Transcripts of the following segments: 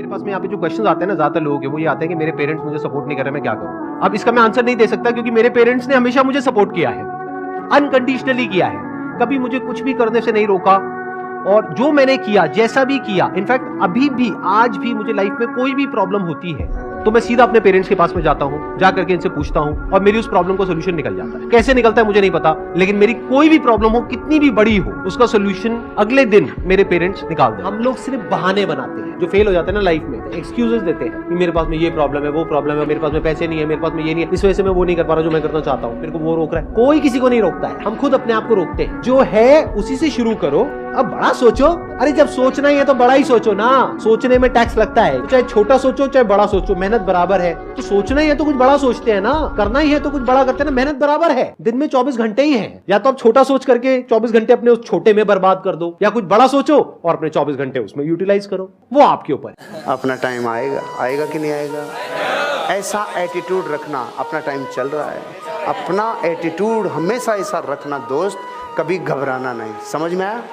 मेरे पास में यहाँ पे जो क्वेश्चन आते हैं ना ज्यादातर लोगों के, वो ये आते हैं कि मेरे पेरेंट्स मुझे सपोर्ट नहीं कर रहे, मैं क्या करूं। अब इसका मैं आंसर नहीं दे सकता, क्योंकि मेरे पेरेंट्स ने हमेशा मुझे सपोर्ट किया है, अनकंडीशनली किया है, कभी मुझे कुछ भी करने से नहीं रोका। और जो मैंने किया, जैसा भी किया, इनफैक्ट अभी भी, आज भी मुझे लाइफ में कोई भी प्रॉब्लम होती है तो मैं सीधा अपने पेरेंट्स के पास में जाता हूं, जा करके इनसे पूछता हूं और मेरी उस प्रॉब्लम को सोल्यूशन निकल जाता है। कैसे निकलता है मुझे नहीं पता, लेकिन मेरी कोई भी प्रॉब्लम हो, कितनी भी बड़ी हो, उसका सोल्यूशन अगले दिन मेरे पेरेंट्स निकाल देते हैं। हम लोग सिर्फ बहाने बनाते हैं, जो फेल हो जाते हैं ना लाइफ में, एक्सक्यूजेस देते हैं कि मेरे पास में ये प्रॉब्लम है, वो प्रॉब्लम है, मेरे पास में पैसे नहीं है, मेरे पास में ये नहीं है, इस वजह से मैं वो नहीं कर पा रहा जो मैं करना चाहता हूँ, मेरे को वो रोक रहा है। कोई किसी को नहीं रोकता है, हम खुद अपने आप को रोकते हैं। जो है उसी से शुरू करो। अब बड़ा सोचो, अरे जब सोचना ही है तो बड़ा ही सोचो ना। सोचने में टैक्स लगता है, चाहे छोटा सोचो चाहे बड़ा सोचो, मेहनत बराबर है। तो सोचना ही है तो कुछ बड़ा सोचते हैं ना, करना ही है तो कुछ बड़ा करते हैं ना, मेहनत बराबर है। दिन में 24 घंटे ही है, या तो आप छोटा सोच करके 24 घंटे अपने उस छोटे में बर्बाद कर दो, या कुछ बड़ा सोचो और अपने 24 घंटे उसमें यूटिलाइज करो, वो आपके ऊपर। अपना टाइम आएगा, आएगा कि नहीं आएगा, ऐसा एटीट्यूड रखना। अपना टाइम चल रहा है, अपना एटीट्यूड हमेशा ऐसा रखना दोस्त, कभी घबराना नहीं। समझ में आया?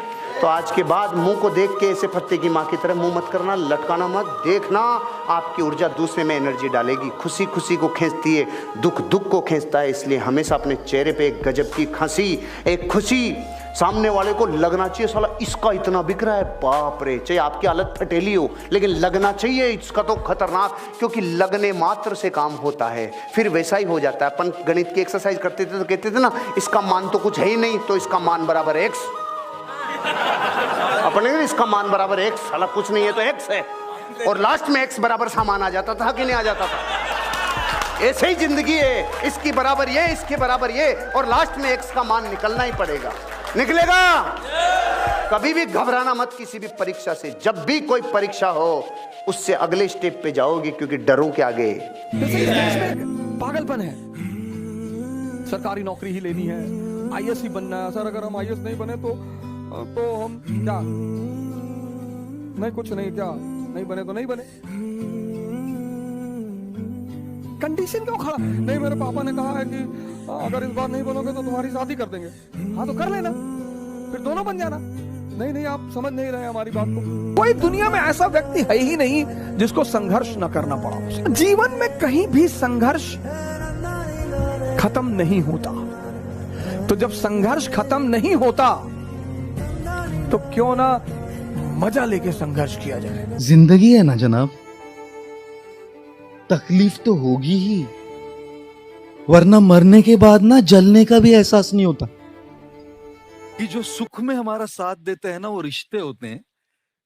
तो आज के बाद मुंह को देख के ऐसे पत्ते की माँ की तरह मुंह मत करना, लटकाना मत। देखना आपकी ऊर्जा दूसरे में एनर्जी डालेगी। खुशी खुशी को खींचती है, दुख दुख को खींचता है। इसलिए हमेशा अपने चेहरे पे एक गजब की हंसी, एक खुशी, सामने वाले को लगना चाहिए साला इसका इतना बिक रहा है, बाप रे। चाहे आपकी हालत फटेली हो, लेकिन लगना चाहिए इसका तो खतरनाक, क्योंकि लगने मात्र से काम होता है, फिर वैसा ही हो जाता है। अपन गणित की एक्सरसाइज करते थे तो कहते थे ना, इसका मान तो कुछ है ही नहीं, तो इसका मान बराबर एक्स। अपने इसका मान बराबर एक्स, साला कुछ नहीं है तो एक्स है, और लास्ट में एक्स बराबर सामान आ जाता था कि नहीं आ जाता था। ऐसे ही जिंदगी है, इसकी बराबर ये, इसके बराबर ये, और लास्ट में एक्स का मान निकलना ही पड़ेगा। निकलेगा? कभी भी घबराना मत किसी भी परीक्षा से। जब भी कोई परीक्षा हो, उससे अगले स्टेप पे जाओगे, क्योंकि डरों के आगे पागलपन है। सरकारी नौकरी ही लेनी है, आईएएस ही बनना है। सर अगर हम आईएएस नहीं बने तो हम क्या नहीं, कुछ नहीं, क्या नहीं बने तो नहीं बने। कंडीशन क्यों खड़ा? नहीं, मेरे पापा ने कहा है कि अगर इस बार नहीं बनोगे तो तुम्हारी शादी कर देंगे। हाँ तो कर लेना, फिर दोनों बन जाना। नहीं नहीं, आप समझ नहीं रहे हमारी बात को। कोई दुनिया में ऐसा व्यक्ति है ही नहीं जिसको संघर्ष न करना पड़ा। जीवन में कहीं भी संघर्ष खत्म नहीं होता। तो जब संघर्ष खत्म नहीं होता तो क्यों ना मजा लेके संघर्ष किया जाए। जिंदगी है ना जनाब, तकलीफ तो होगी ही, वरना मरने के बाद ना जलने का भी एहसास नहीं होता। कि जो सुख में हमारा साथ देते हैं ना वो रिश्ते होते हैं,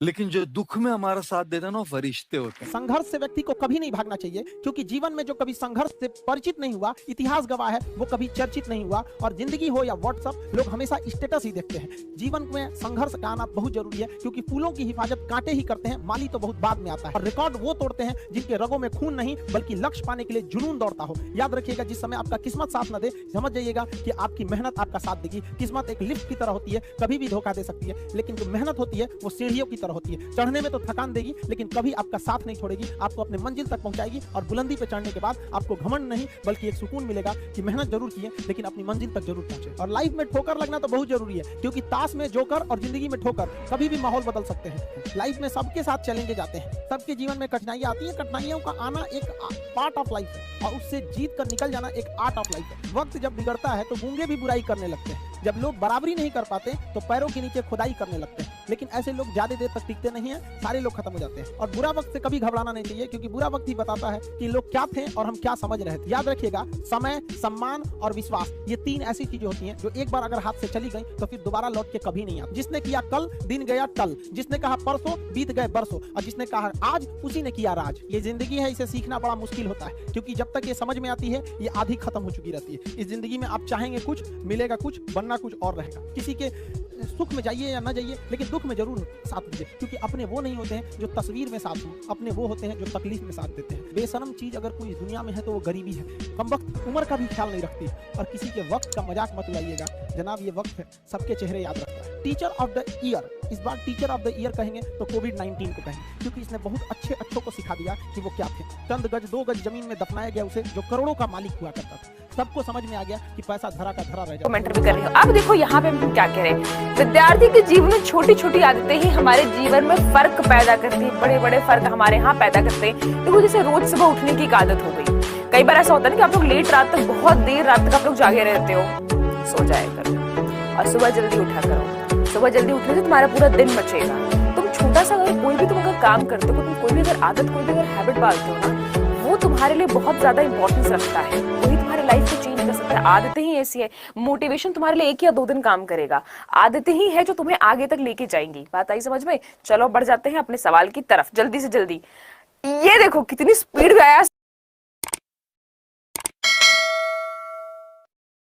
लेकिन जो दुख में हमारा साथ देता है ना वो फरिश्ते होते हैं। संघर्ष से व्यक्ति को कभी नहीं भागना चाहिए, क्योंकि जीवन में जो कभी संघर्ष से परिचित नहीं हुआ, इतिहास गवाह है, वो कभी चर्चित नहीं हुआ। और जिंदगी हो या व्हाट्सएप, लोग हमेशा स्टेटस ही देखते हैं। जीवन में संघर्ष का आना बहुत जरूरी है, क्योंकि फूलों की हिफाजत कांटे ही करते हैं, माली तो बहुत बाद में आता है। और रिकॉर्ड वो तोड़ते हैं जिनके रगों में खून नहीं, बल्कि लक्ष्य पाने के लिए जुनून दौड़ता हो। याद रखिएगा, जिस समय आपका किस्मत साथ न दे, समझ जाइएगा कि आपकी मेहनत आपका साथ देगी। किस्मत एक लिफ्ट की तरह होती है, कभी भी धोखा दे सकती है, लेकिन जो मेहनत होती है वो सीढ़ियों की तरह होती है। चढ़ने में तो थकान देगी, लेकिन कभी आपका साथ नहीं छोड़ेगी, आपको अपने मंजिल तक पहुंचाएगी। और बुलंदी पे चढ़ने के बाद आपको घमंड नहीं, बल्कि एक सुकून मिलेगा कि मेहनत जरूर की है, लेकिन अपनी मंजिल तक जरूर पहुंचे। और लाइफ में ठोकर लगना तो बहुत जरूरी है, क्योंकि ताश में जोकर और जिंदगी में ठोकर कभी भी माहौल बदल सकते हैं। लाइफ में सबके साथ चैलेंजेस आते हैं, सबके जीवन में कठिनाइयां आती हैं। कठिनाइयों का आना एक पार्ट ऑफ लाइफ है, और उससे जीत कर निकल जाना एक आर्ट ऑफ लाइफ है। वक्त जब बिगड़ता है तो गूंगे भी बुराई करने लगते हैं। जब लोग बराबरी नहीं कर पाते तो पैरों के नीचे खुदाई करने लगते हैं, लेकिन ऐसे लोग ज्यादा देर तक टिकते नहीं हैं, सारे लोग खत्म हो जाते हैं। और बुरा वक्त से कभी घबराना नहीं चाहिए, क्योंकि बुरा वक्त ही बताता है कि लोग क्या थे और हम क्या समझ रहे थे। याद रखिएगा, समय, सम्मान और विश्वास, ये तीन ऐसी चीजें होती हैं जो एक बार अगर हाथ से चली गई तो फिर दोबारा लौट के कभी नहीं आती। जिसने किया कल, दिन गया टल। जिसने कहा परसों, बीत गए बरसों। और जिसने कहा आज, उसी ने किया राज। ये जिंदगी है, इसे सीखना बड़ा मुश्किल होता है, क्योंकि जब तक ये समझ में आती है, ये आधी खत्म हो चुकी रहती है। इस जिंदगी में आप चाहेंगे कुछ, मिलेगा कुछ, बनना कुछ और रहेगा। किसी के सुख में जाइए या ना जाइए, लेकिन दुख में जरूर साथ दीजिए, क्योंकि अपने वो नहीं होते हैं जो तस्वीर में साथ हों, अपने वो होते हैं जो तकलीफ में साथ देते हैं। बेशरम चीज अगर कोई दुनिया में है तो वो गरीबी है। कमबख्त उम्र का भी ख्याल नहीं रखती, और किसी के वक्त का मजाक मत उड़ाइएगा। जनाब, ये वक्त है, सबके चेहरे याद रखता है। टीचर ऑफ द ईयर, इस बार टीचर ऑफ द ईयर कहेंगे तो कोविड-19 को कहेंगे, क्योंकि इसने बहुत अच्छों को सिखा दिया कि वो क्या थे। चंद गज, 2 गज जमीन में दफनाया गया उसे, जो करोड़ों का मालिक हुआ करता था। सबको समझ में आ गया कि पैसा धरा का धरा रह जाता है। कमेंट भी कर रही हूँ। अब देखो यहाँ पे हम क्या कह रहे हैं, विद्यार्थी के जीवन में छोटी छोटी आदतें ही हमारे जीवन में फर्क पैदा करती है, बड़े बड़े फर्क हमारे यहाँ पैदा करते हैं। देखो जैसे रोज सुबह उठने की एक आदत हो गई, कई बार ऐसा होता है ना कि आप लोग लेट रात तक, बहुत देर रात तक आप लोग जागे रहते हो, सो जाया करो और सुबह जल्दी उठा करो। सुबह जल्दी उठने से तुम्हारा पूरा दिन बचेगा। तुम छोटा सा अगर कोई भी तुम अगर काम करते हो, तुम कोई भी अगर आदत, कोई भी अगर हैबिट पालते हो ना, वो तुम्हारे लिए बहुत ज्यादा इंपॉर्टेंस रखता है, वही तुम्हारी लाइफ को चेंज कर सकता है। आदतें ही ऐसी है, मोटिवेशन तुम्हारे लिए 1 या 2 दिन काम करेगा, आदतें ही है जो तुम्हें आगे तक लेके जाएंगी। बात आई समझ में? चलो बढ़ जाते हैं अपने सवाल की तरफ जल्दी से जल्दी। ये देखो कितनी स्पीड में आया